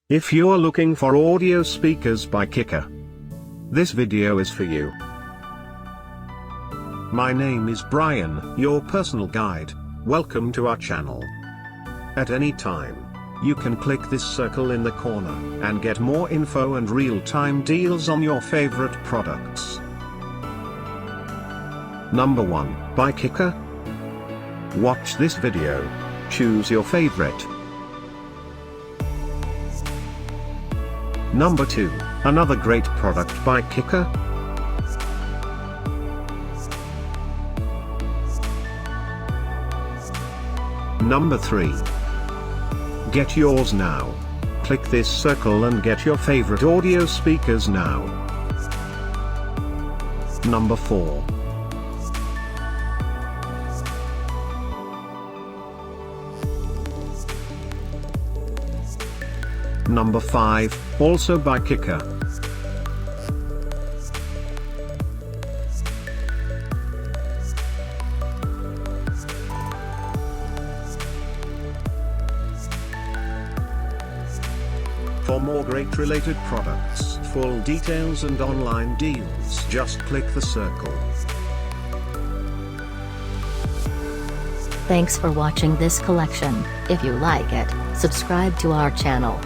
If you're looking for audio speakers by Kicker, this video is for you. My name is Brian, your personal guide. Welcome to our channel. At any time, you can click this circle in the corner and get more info and real-time deals on your favorite products. Number 1, by Kicker. Watch this video. Choose your favorite. Number 2, another great product by Kicker. Number 3. Get yours now. Click this circle and get your favorite audio speakers now. Number 4. Number 5, also by Kicker. For more great related products, full details and online deals, just click the circle. Thanks for watching this collection. If you like it, subscribe to our channel.